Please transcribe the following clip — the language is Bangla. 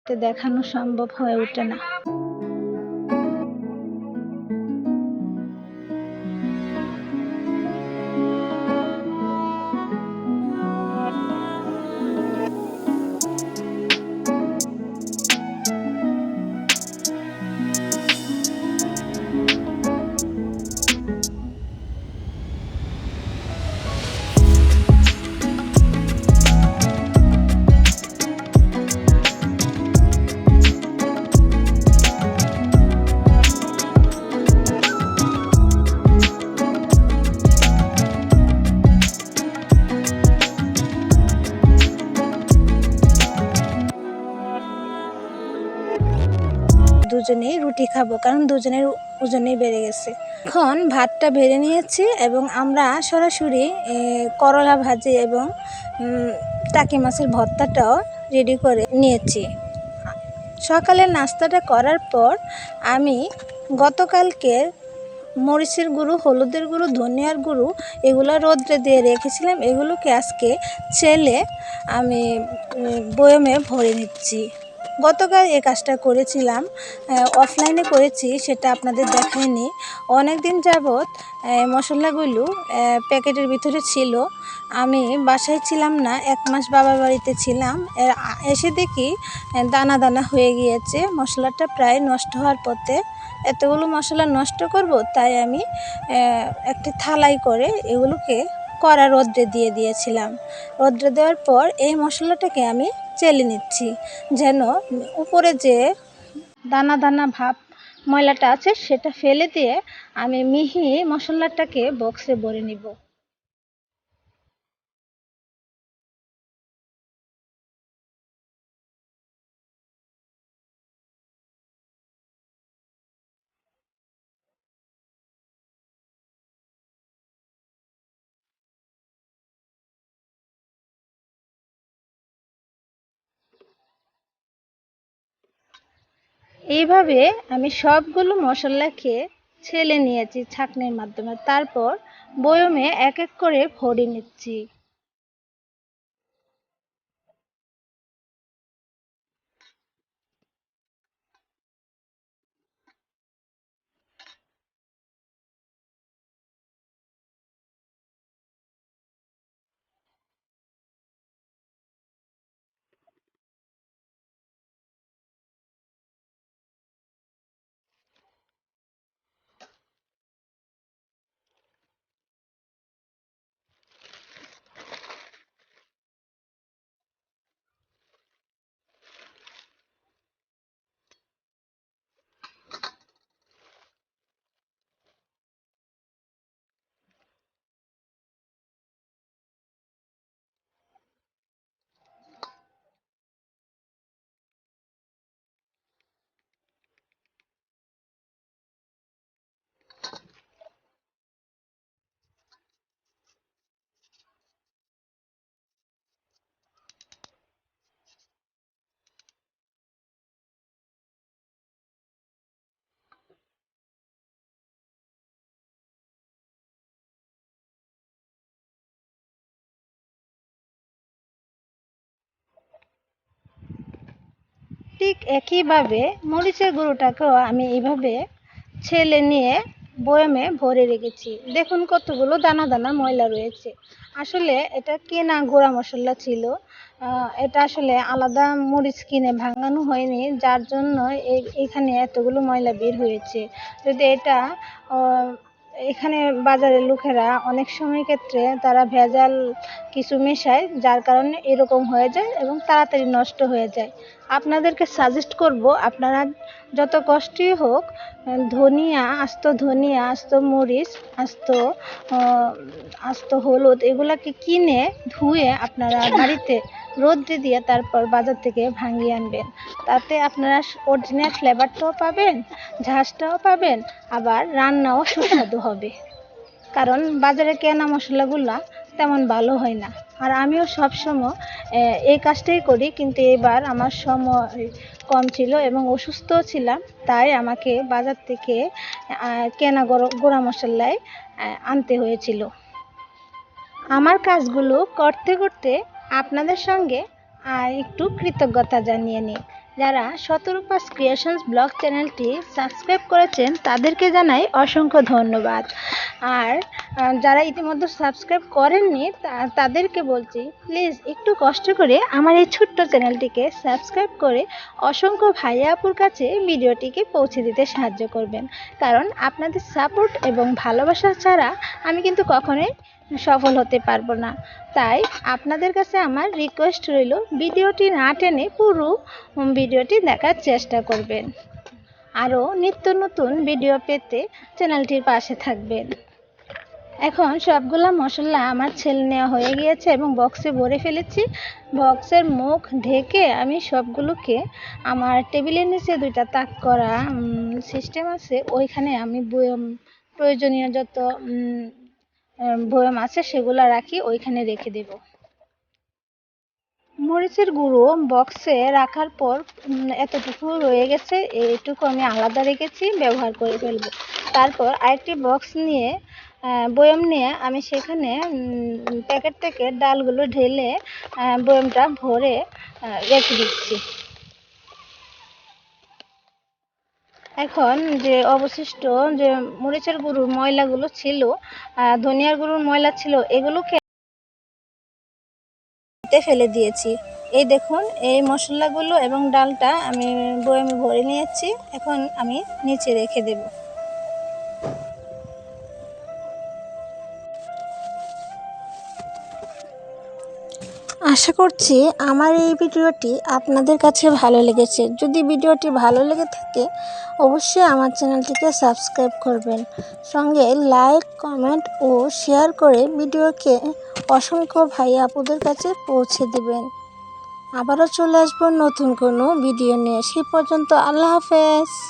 দেখানো সম্ভব হয়ে ওঠে না। দুজনেই রুটি খাবো, কারণ দুজনের ওজনেই বেড়ে গেছে। এখন ভাতটা বেড়ে নিয়েছি এবং আমরা সরাসরি করলা ভাজি এবং টাকি মাছের ভর্তাটাও রেডি করে নিয়েছি। সকালের নাস্তাটা করার পর আমি গতকালকে মরিচের গুঁড়ো, হলুদের গুঁড়ো, ধনিয়ার গুঁড়ো এগুলো রোদ্রে দিয়ে রেখেছিলাম। এগুলোকে আজকে ছেলে আমি বয়মে ভরে নিচ্ছি। গতকাল এই কাজটা করেছিলাম, অফলাইনে করেছি, সেটা আপনাদের দেখাইনি। অনেক দিন যাবৎ মশলাগুলো প্যাকেটের ভিতরে ছিল। আমি বাসায় ছিলাম না, 1 মাস বাবার বাড়িতে ছিলাম। এসে দেখি দানা দানা হয়ে গিয়েছে, মশলাটা প্রায় নষ্ট হওয়ার পথে। এতগুলো মশলা নষ্ট করব, তাই আমি একটা থালায় করে এগুলোকে কড়া রোদ্রে দিয়ে দিয়েছিলাম। রোদ্রে দেওয়ার পর এই মশলাটাকে আমি চেলে নিচ্ছি, যেন উপরে যে দানা দানা ভাব ময়লাটা আছে সেটা ফেলে দিয়ে আমি মিহি মশলাটাকে বক্সে ভরে নিব। এইভাবে আমি সবগুলো মশলাকে ছেলে নিয়েছি ছাঁকনির মাধ্যমে, তারপর বয়মে এক এক করে ভরে নিচ্ছি। ঠিক একইভাবে মরিচের গুঁড়োটাকেও আমি এইভাবে ছেলে নিয়ে বয়মে ভরে রেখেছি। দেখুন কতগুলো দানা দানা ময়লা রয়েছে। আসলে এটা কেনা গুঁড়া মশলা ছিল, এটা আসলে আলাদা মরিচ কিনে ভাঙানো হয়নি, যার জন্য এখানে এতগুলো ময়লা বের হয়েছে। যদি এটা এখানে বাজারের লোকেরা অনেক সময় ক্ষেত্রে তারা ভেজাল কিছু মেশায়, যার কারণে এরকম হয়ে যায় এবং তাড়াতাড়ি নষ্ট হয়ে যায়। আপনাদেরকে সাজেস্ট করব, আপনারা যত কষ্টই হোক ধনিয়া, আস্ত মরিচ, আস্ত হলুদ এগুলাকে কিনে ধুয়ে আপনারা বাড়িতে রোদ্রে দিয়ে তারপর বাজার থেকে ভাঙিয়ে আনবেন। তাতে আপনারা অরিজিনাল ফ্লেভারটাও পাবেন, ঝাঁসটাও পাবেন, আবার রান্নাও সুস্বাদু হবে। কারণ বাজারে কেনা মশলাগুলা তেমন ভালো হয় না। আর আমিও সবসময় এই কাজটাই করি, কিন্তু এবার আমার সময় কম ছিল এবং অসুস্থও ছিলাম, তাই আমাকে বাজার থেকে কেনা গুঁড়া মশলাই আনতে হয়েছিল। আমার কাজগুলো করতে করতে আপনাদের সঙ্গে একটু কৃতজ্ঞতা জানিয়ে নিই। যারা শতরূপা ক্রিয়েশনস ব্লগ চ্যানেলটি সাবস্ক্রাইব করেছেন তাদেরকে জানাই অসংখ্য ধন্যবাদ। আর যারা ইতিমধ্যে সাবস্ক্রাইব করেননি তাদেরকে বলছি, প্লিজ একটু কষ্ট করে আমার এই ছোট্ট চ্যানেলটিকে সাবস্ক্রাইব করে অসংখ্য ভাইয়া আপুর কাছে ভিডিওটিকে পৌঁছে দিতে সাহায্য করবেন। কারণ আপনাদের সাপোর্ট এবং ভালোবাসা ছাড়া আমি কিন্তু কখনোই সফল হতে পারবো না। তাই আপনাদের কাছে আমার রিকোয়েস্ট রইল, ভিডিওটি না টেনে পুরো ভিডিওটি দেখার চেষ্টা করবেন। আরও নিত্য নতুন ভিডিও পেতে চ্যানেলটির পাশে থাকবেন। এখন সবগুলা মশলা আমার ছেলে নেওয়া হয়ে গিয়েছে এবং বক্সে ভরে ফেলেছি। বক্সের মুখ ঢেকে আমি সবগুলোকে আমার টেবিলের নিচে 2টা তাক করা সিস্টেম আছে, ওইখানে আমি প্রয়োজনীয় যত বয়াম আছে সেগুলো রাখি, ওইখানে রেখে দেব। মরিচের গুঁড়ো বক্সে রাখার পর এতটুকু রয়ে গেছে, এইটুকু আমি আলাদা রেখেছি, ব্যবহার করে ফেলবো। তারপর আরেকটি বক্স নিয়ে বয়াম নিয়ে আমি সেখানে প্যাকেট থেকে ডালগুলো ঢেলে বয়ামটা ভরে রেখে দিচ্ছি। এখন যে অবশিষ্ট যে মরিচের গুঁড়োর ময়লাগুলো ছিল, ধনিয়ার গুঁড়োর ময়লা ছিল, এগুলোকে ফেলে দিয়েছি। এই দেখুন, এই মশলাগুলো এবং ডালটা আমি বয়ামে ভরে নিয়েছি। এখন আমি নিচে রেখে দেব। আশা করছি আমার এই ভিডিওটি আপনাদের কাছে ভালো লেগেছে। যদি ভিডিওটি ভালো লেগে থাকে অবশ্যই আমার চ্যানেলটিকে সাবস্ক্রাইব করবেন, সঙ্গে লাইক, কমেন্ট ও শেয়ার করে ভিডিওকে অসংখ্য ভাই আপুদের কাছে পৌঁছে দেবেন। আবারও চলে আসবো নতুন কোনো ভিডিও নিয়ে। সে পর্যন্ত আল্লাহ হাফেজ।